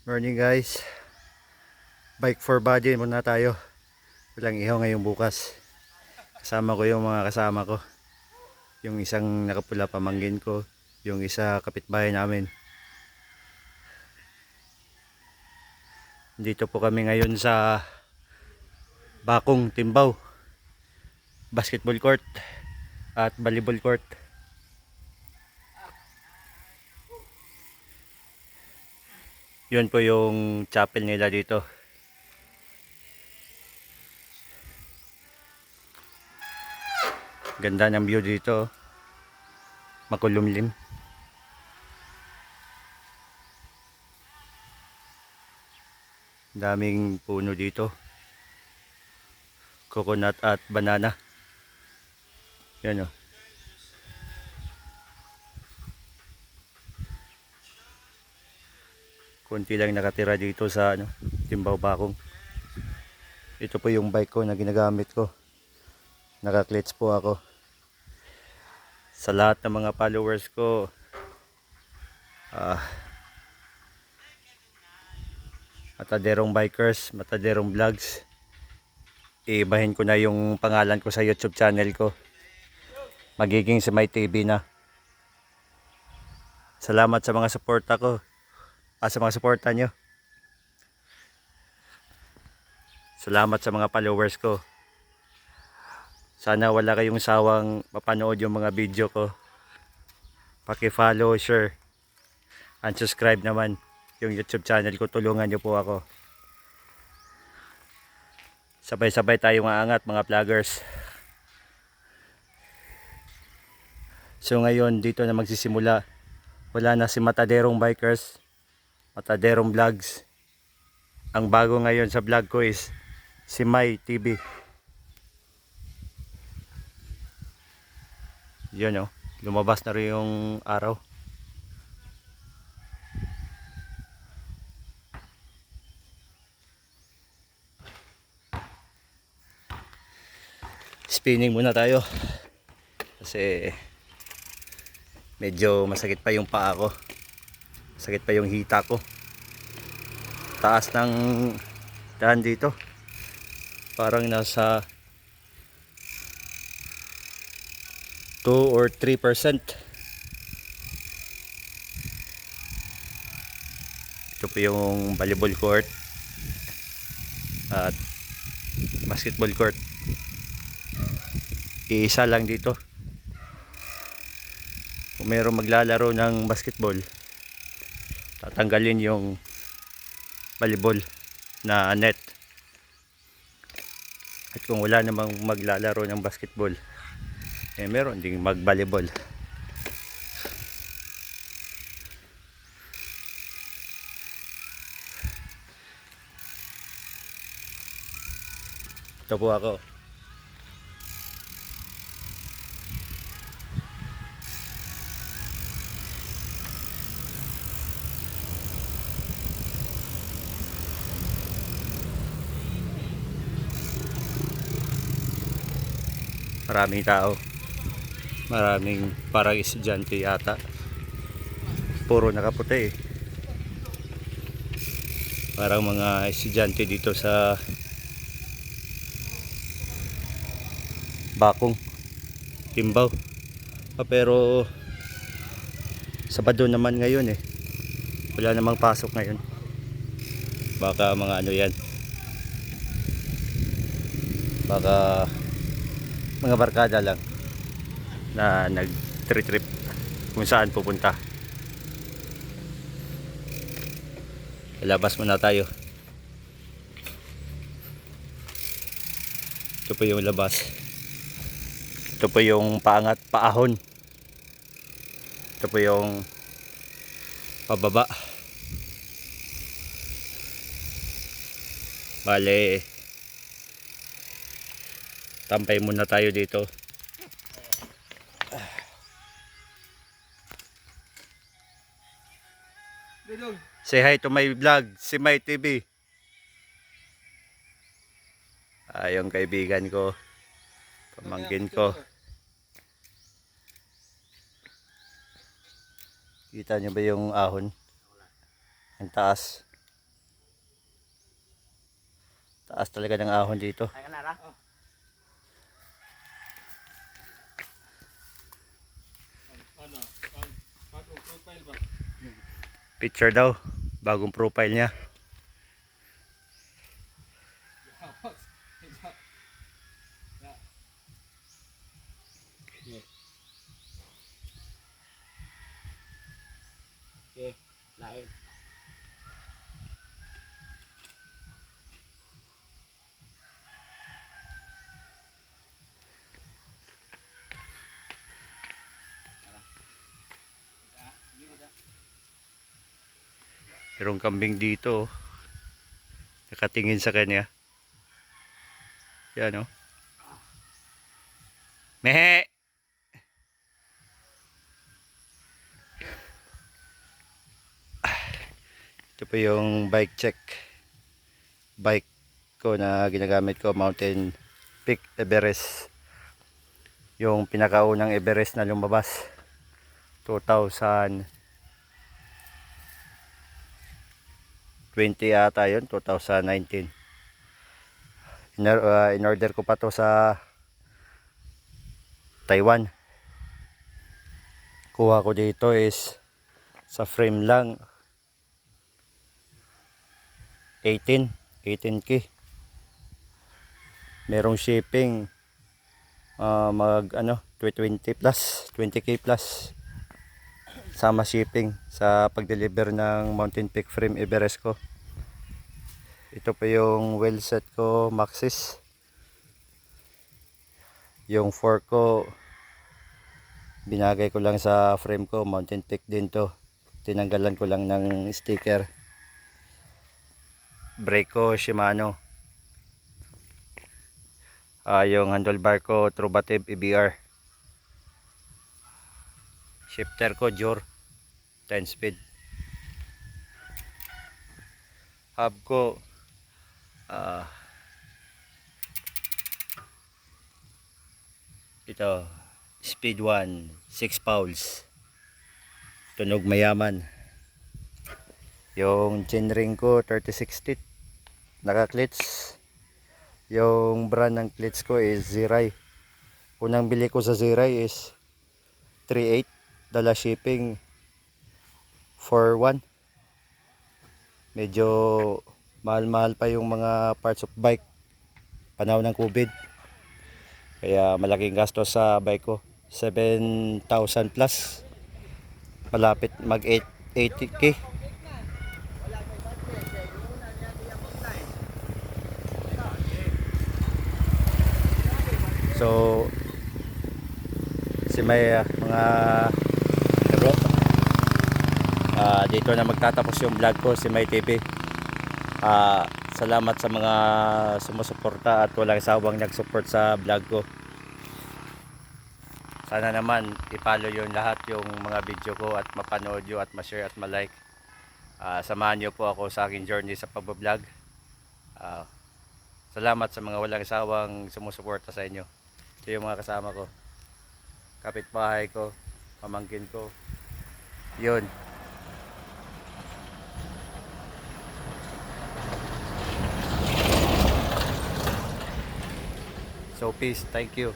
Morning guys. Bike for body muna tayo. Walang ihaw ngayong bukas. Kasama ko yung mga kasama ko. Yung isang nakapula pamangkin ko. Yung isa kapitbahay namin. Dito po kami ngayon sa Bakong, Timbaw. Basketball court at volleyball court. Yun po yung chapel nila dito. Ganda ng view dito. Makulumlim. Daming puno dito. Coconut at banana. Yan o. Kunti lang nakatira dito sa Timbaw Bakong. Ito po yung bike ko na ginagamit ko. Naka-clutch po ako. Sa lahat ng mga followers ko, Mataderong Bikers, Mataderong Vlogs, iibahin ko na yung pangalan ko sa YouTube channel ko. Magiging si My TV na. Salamat sa mga suporta ko. Sa mga suporta nyo. Salamat sa mga followers ko. Sana wala kayong sawang mapanood yung mga video ko. Paki-follow, share, and subscribe naman yung YouTube channel ko. Tulungan nyo po ako. Sabay-sabay tayong aangat mga vloggers. So ngayon dito na magsisimula. Wala na si Mataderong Bikers, Mataderong Vlogs. Ang bago ngayon sa vlog ko is si My TV. Yun lumabas na rin yung araw. Spinning muna tayo kasi medyo masakit pa yung paa ko, masakit pa yung hita ko. Taas ng daan dito, parang nasa 2 or 3%. Ito po yung volleyball court at basketball court. Iisa lang dito. Kung mayroong maglalaro ng basketball, tatanggalin yung volleyball na net. At kung wala namang maglalaro ng basketball, meron ding mag-volleyball. Ito po ako. Maraming tao. Maraming parang estudyante yata. Puro nakaputi Parang mga estudyante dito sa Bakong, Timbaw. Pero Sabado naman ngayon wala namang pasok ngayon. Baka mga yan. Baka mga barkada lang na nag-trip kung saan pupunta. Labas muna tayo. Ito po yung labas. Ito po yung paangat, paahon. Ito po yung pababa. Bale, tampay muna tayo dito. Say hi to my vlog, si My TV. Yung kaibigan ko, pamangkin ko. Kita nyo ba yung ahon? Ang taas. Taas talaga ng ahon dito. Kaya na ra. Ano? Bagong profile ba? Picture daw. Bagong profile niya. Okay, lain. Merong kambing dito. Oh. Nakatingin sa kanya. Yan oh. Mehe! Ito po yung bike check. Bike ko na ginagamit ko, Mountain Peak Everest. Yung pinakaunang Everest na lumabas. 2020 ata yun, 2019. In order ko pa to sa Taiwan. Kuha ko dito is sa frame lang 18K. Merong shipping mag 20 plus, 20K plus. Sama shipping sa pag-deliver ng Mountain Peak frame Everest ko. Ito pa yung wheel set ko, Maxxis. Yung fork ko binagay ko lang sa frame ko, Mountain Peak din to. Tinanggalan ko lang ng sticker. Brake ko Shimano. Yung handlebar ko Trubative EBR. Shifter ko Jor 10 speed. Hub ko ito Speed 1 6 pounds. Tunog mayaman. Yung chainring ko 36 teeth. Naka-clits. Yung brand ng clits ko is Zirai. Unang bili ko sa Zirai is 3.8. Dala shipping 4.1. Medyo mahal-mahal pa yung mga parts of bike panahon ng COVID. Kaya malaking gastos sa bike ko. 7,000 plus. Malapit mag 80K. So si may mga bro, dito na magtatapos yung vlog ko, si May TV. Salamat sa mga sumusuporta at walang sawang nagsupport sa vlog ko. Sana naman i-follow yung lahat yung mga video ko at mapanood nyo at ma-share at ma-like. Samahan nyo po ako sa aking journey sa pag-vlog. Salamat sa mga walang sawang sumusuporta sa inyo. Ito yung mga kasama ko, kapitbahay ko, pamangkin ko. Yun. So peace, thank you.